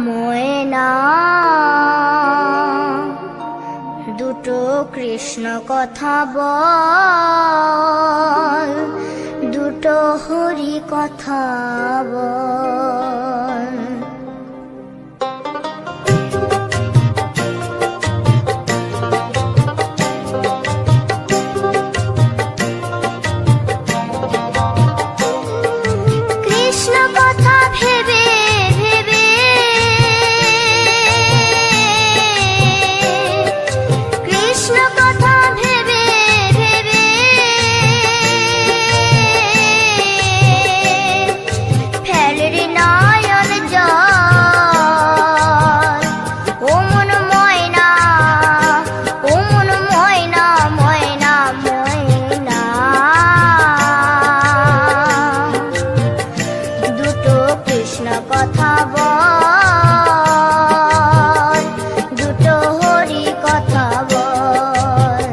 ময়না দুটো কৃষ্ণ কথা বল, দুটো হরি কথা বল। কৃষ্ণ কথা ভেবে ভেবে কৃষ্ণ কথা ভেবে ভেবে ফেলরি নয়ন জল। ও মন ময়না, ও মন ময়না, ময়না ময়না দুটো কৃষ্ণ কথা বল, দুটো হরি কথা বল।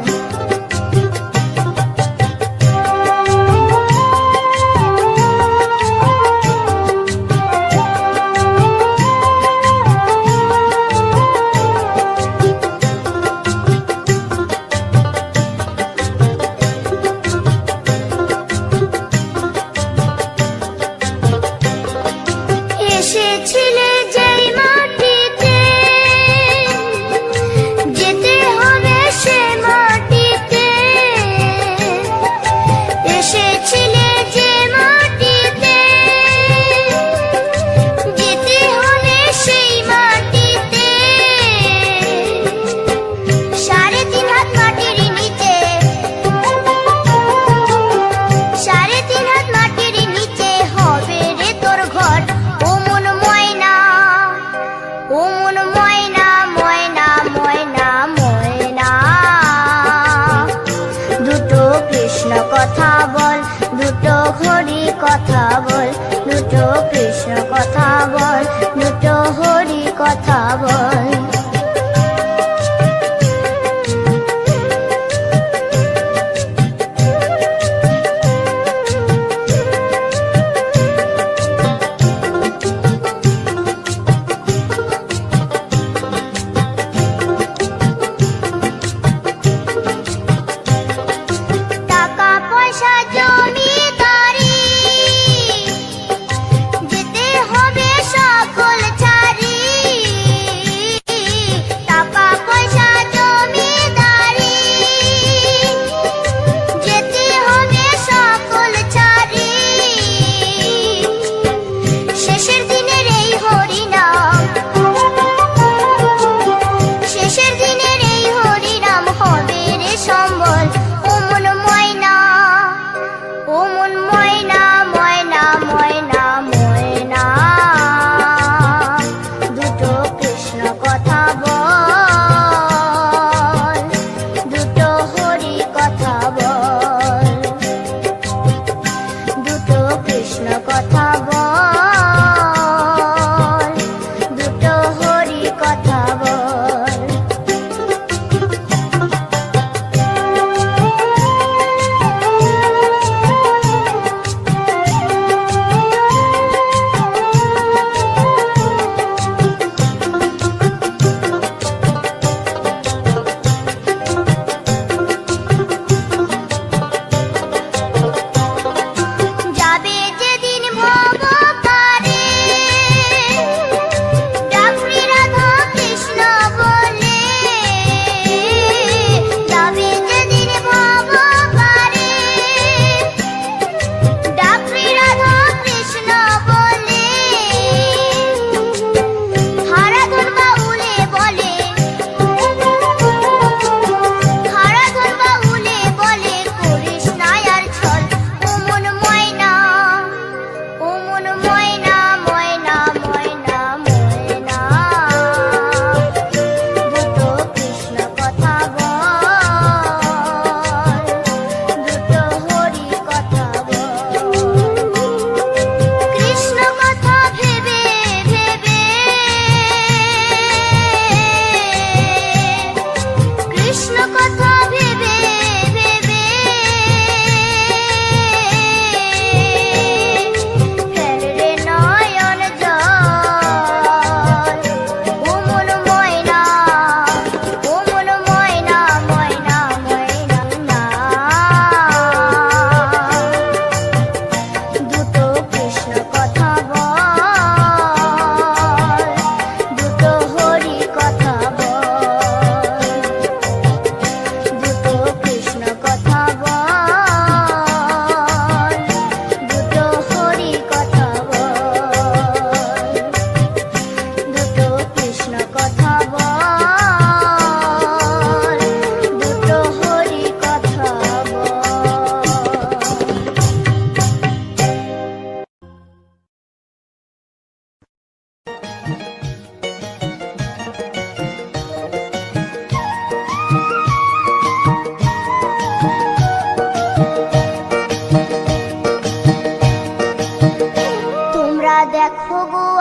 এসেছিলে যেই মাটিতে, যেতে হবে সে মাটিতে। এসেছিলে যে মাটিতে, যেতে হবে সেই মাটিতে। 3.5 হাত মাটির নিচে, 3.5 হাত মাটির নিচে হবে রে তোর ঘর। ও মন ময়না,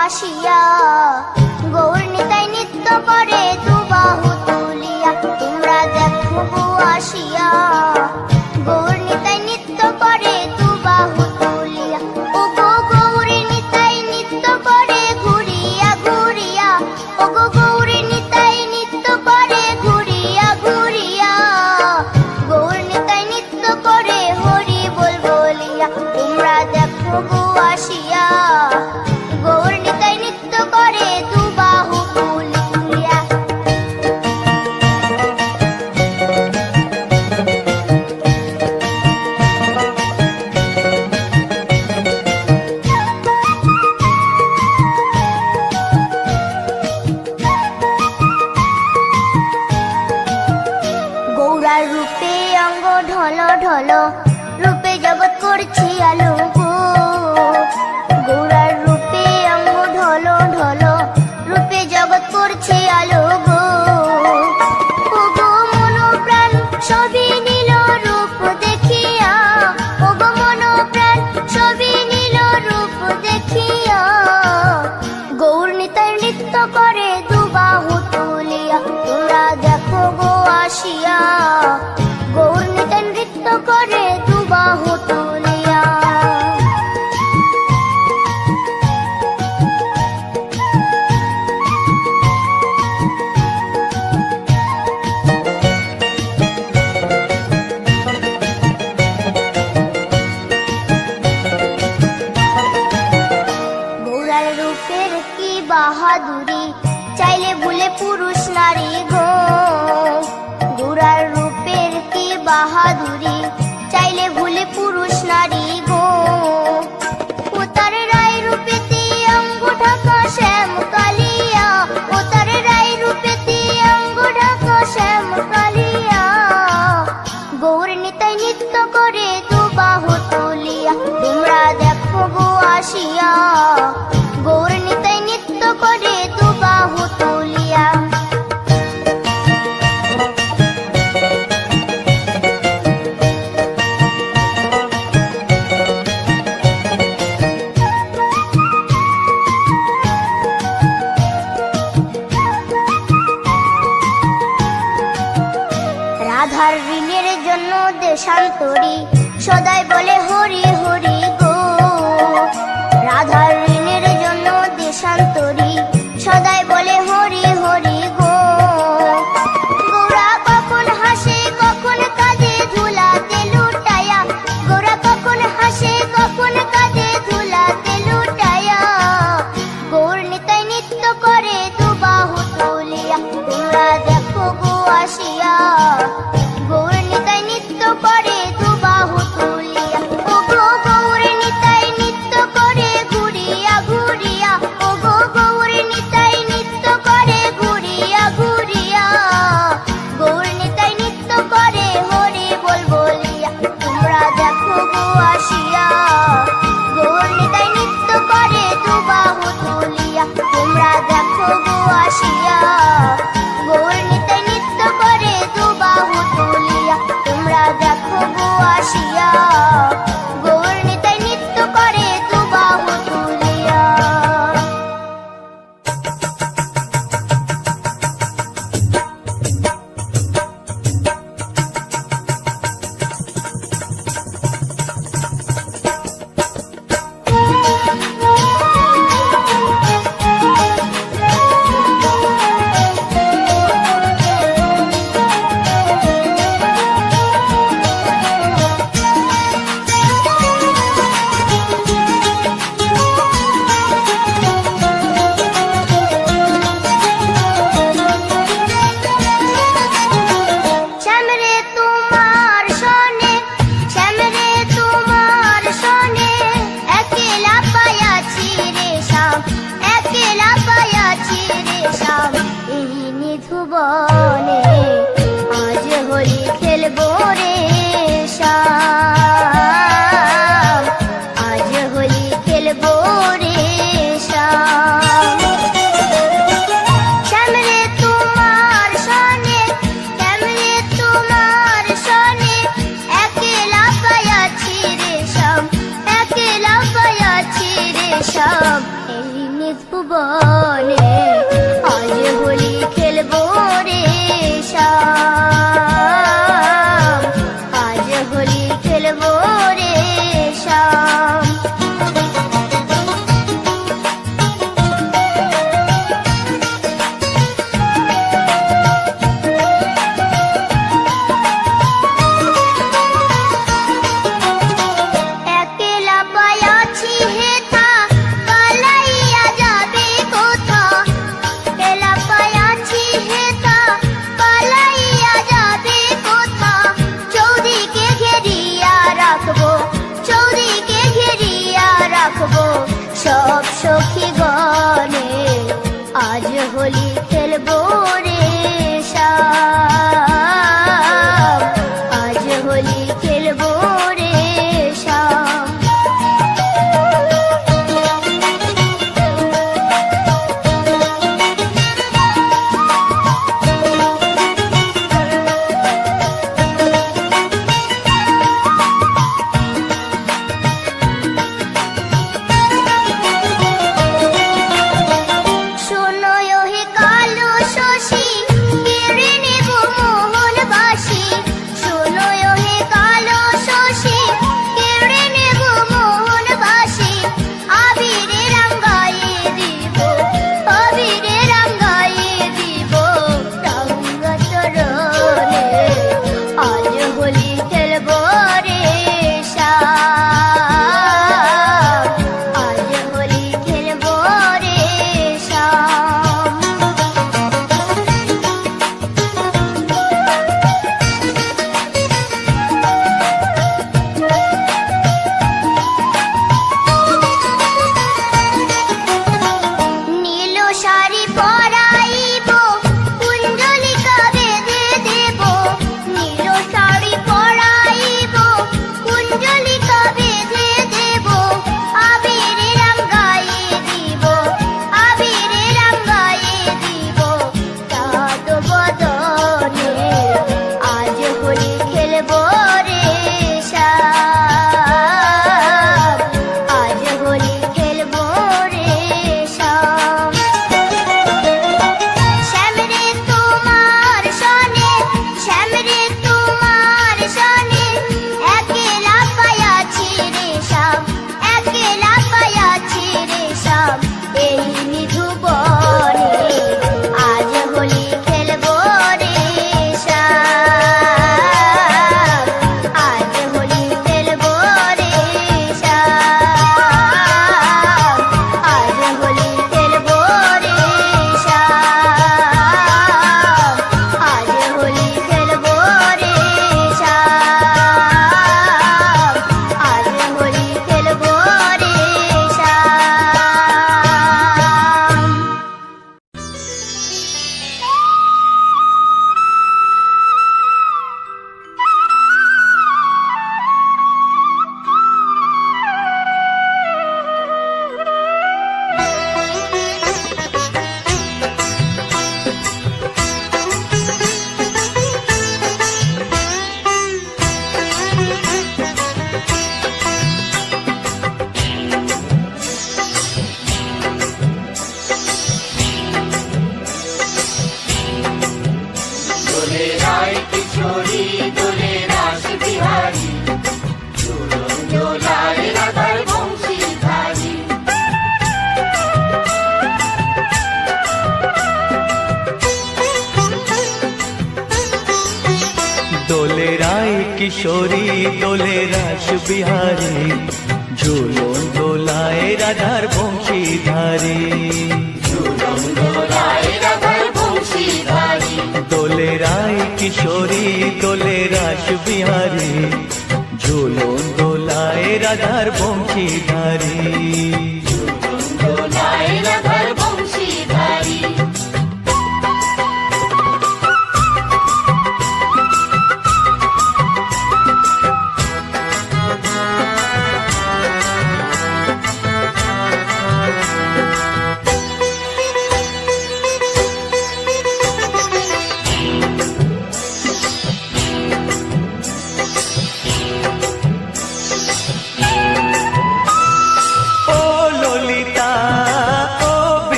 আসিয়া গৌর নিতাই নৃত্য করে দুবাহু তুলিয়া তোমরা দেখো গো আসিয়া গৌর নিতাই নৃত্য করে দুবাহু তুলিয়া ও গো গৌরী নিতাই নৃত্য করে ঘুরিয়া ঘুরিয়া ও গো গৌরী নিতাই নৃত্য করে ঘুরিয়া ঘুরিয়া গৌর নিতাই নৃত্য করে হরি বল বলিয়া তোমরা দেখো গো আসিয়া গৌর নিতাই নৃত্য করে দুবাহু তুলিয়া গৌরার রূপে অঙ্গ ঢল ঢল রূপে জগৎ করছি আলো গো গৌরার রূপে অঙ্গ ঢল ঢল রূপে জগৎ করছে আলো গো ও গো মন প্রাণ সবই নীল রূপ দেখিয়া ও গো মন প্রাণ সবই নীল রূপ দেখিয়া গৌর নিতাই নৃত্য করে দুবাহু তুলিয়া তোমরা দেখো গো আসিয়া গৌর নিতাই নৃত্য করে দুবাহু তুলিয়া গৌরার রূপের কি বাহাদুরি চাইলে ভুলে পুরুষ নারী গো গৌরার রূপের কি বাহাদুরি চাইলে ভুলে পুরুষ নারী গো ও তার রায় রূপেতে অঙ্গ ঢাকা শ্যাম কালিয়া ও তার রায় রূপেতে অঙ্গ ঢাকা শ্যাম কালিয়া গৌর নিতাই নৃত্য করে দুবাহু তুলিয়া তোমরা দেখো গো আসিয়া গৌর নিতাই নৃত্য করে দুবাহু তুলিয়া রাধার ঋণের জন্য দেশান্তরী সদাই বলে হরি হরি গো রাধার ঋণের জন্য দেশান্তরী সদাই বলে হরি হরি গো গৌরা কখন হাসে কখন কাঁদে ধুলাতে লুটায়া গৌরা কখন হাসে কখন কাঁদে ধুলাতে লুটায়া গৌর নিতাই নৃত্য করে দুবাহু তুলিয়া তোমরা দেখো গো আসিয়া গৌর নিতাই নৃত্য করে দুবাহু তুলিয়া ও গো গৌর নিতাই নৃত্য করে ঘুরিয়া ঘুরিয়া ও গো গৌর নিতাই নৃত্য করে ঘুরিয়া ঘুরিয়া গৌর নিতাই নৃত্য করে হরি বল বলিয়া তোমরা দেখো গো আসিয়া গৌর নিতাই নৃত্য করে দুবাহু তুলিয়া তোমরা দেখো গো আসিয়া গৌর নিতাই নৃত্য করে দুবাহু তুলিয়া তোমরা দেখো গো আসিয়া গৌর নিতাই নৃত্য করে দুবাহু তুলিয়া শ্যামরে তোমার সনে শ্যামরে তোমার সনে একেলা পায়াছি রে শ্যাম একেলা পায়াছি রে শ্যাম এই নিধুবনে আজ হোলি খেলবো রে শ্যাম আজ হোলি খেলবো রে শ্যাম শ্যামরে তোমার সনে শ্যামরে তোমার সনে একেলা পায়াছি রে শ্যাম একেলা পায়াছি রে শ্যাম এই ভুবনে আজ হোলি খেলবো রে শ্যাম, আজ হোলি খেলবো রে শ্যাম। সব সখী গণে আজ হোলি খেলবো রে শ্যাম, আজ হোলি খেলবো রে শ্যাম। দোলে রায় কিশোরী দোলে রাস বিহারী, ঝুলন দোলায় রাধার বংশীধারী। দোলে রায় কিশোরী দোলে রাস বিহারী, ঝুলন দোলায় রাধার বংশীধারী।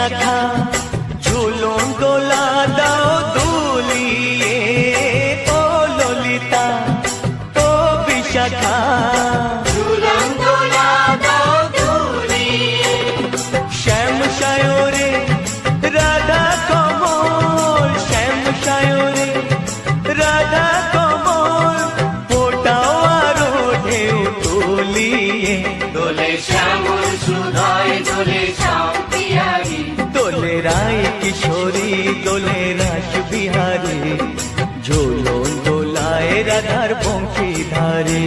বিশাখা ঝুলন দোলা দাও দুলিয়ে ও ললিতা ও বিশাখা শ্যাম সায়রে রাধা কমল শ্যাম সায়রে রাধা কমল ফোটাও আরো ঢেউ তুলিয়ে দোলে শ্যামল সুধায় দোলে শ্যাম পিয়ারি দোলে রায় কিশোরী দোলে রাস বিহারী ঝোলন দোলায় রাধার বংশীধারী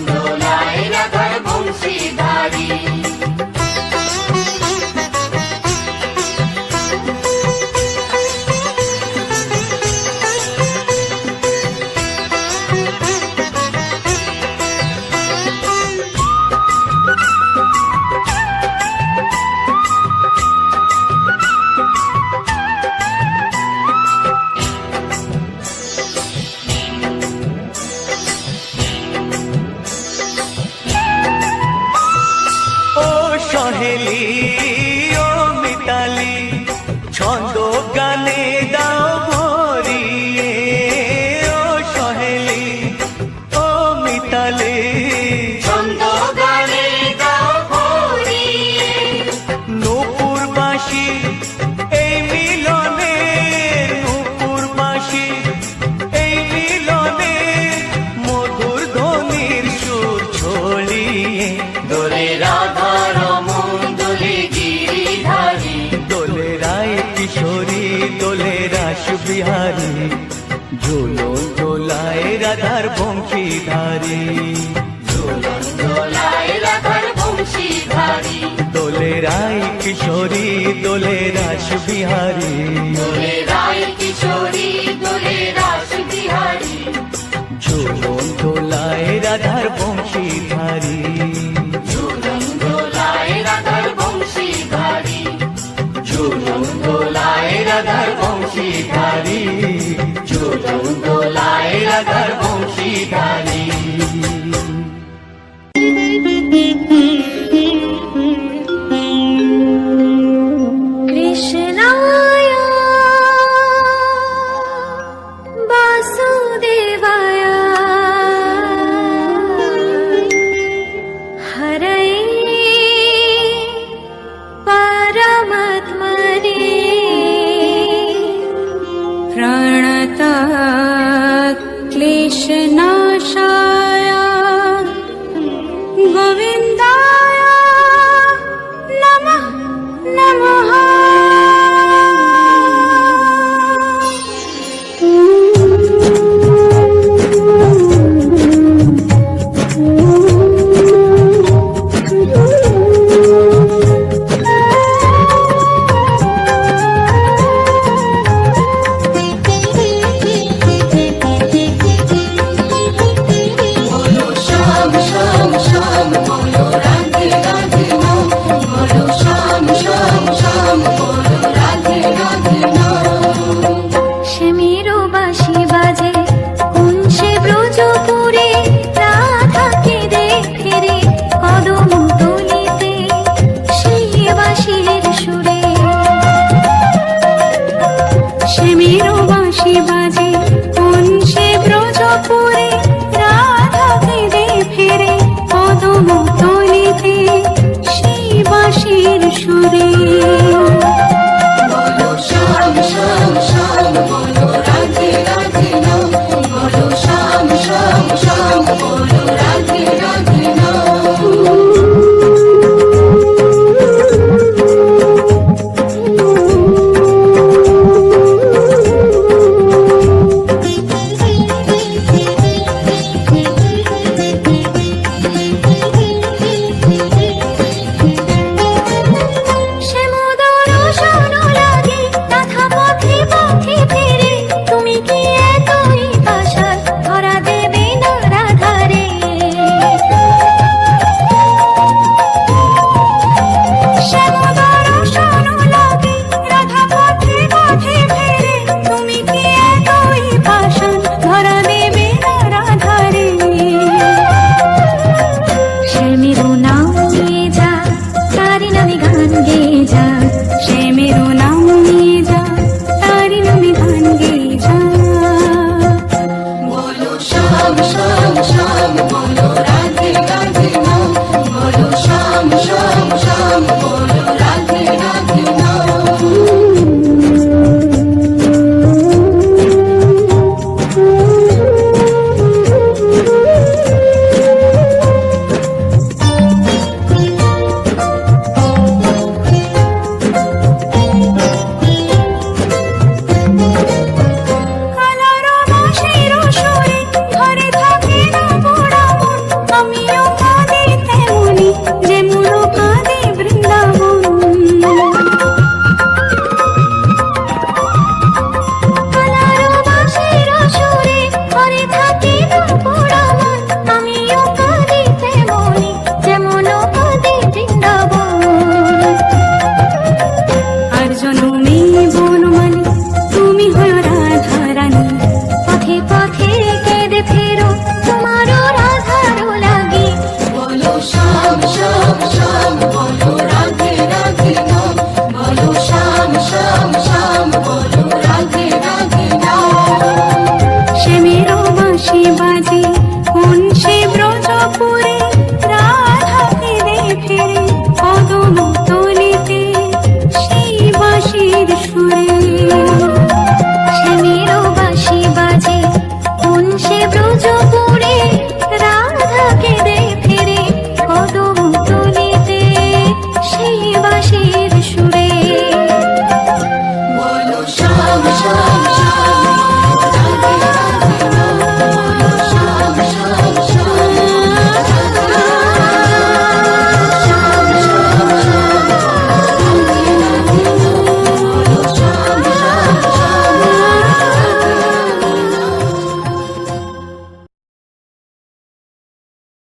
দোলায় রাধার বংশীধারী ও সহেলি ও মিতালি ছন্দ গানে দাও ভরিয়ে ও সহেলি ও মিতালি ছন্দ গানে গাও ভরিয়ে নূপুর বাঁশি এই মিলনে নূপুর বাঁশি এই মিলনে মধুর ধ্বনির সুর ছড়িয়ে দোলে রাধা রমন দোলে গিরিধারী দোলে রায় কিশোরী দোলে রাস বিহারী ঝোলন দোলায় রাধার বংশীধারী দোলায় রাধার বংশীধারী দোলে রায় কিশোরী দোলে রাস বিহারী দোলে রায় কিশোরী দোলে রাস বিহারী ঝোলন দোলায় রাধার বংশীধারী দোলায় রাধার বংশীধারী ঝোলন দোলায় রাধার বংশীধারী ঝোলন দোলায় রাধার বংশীধারী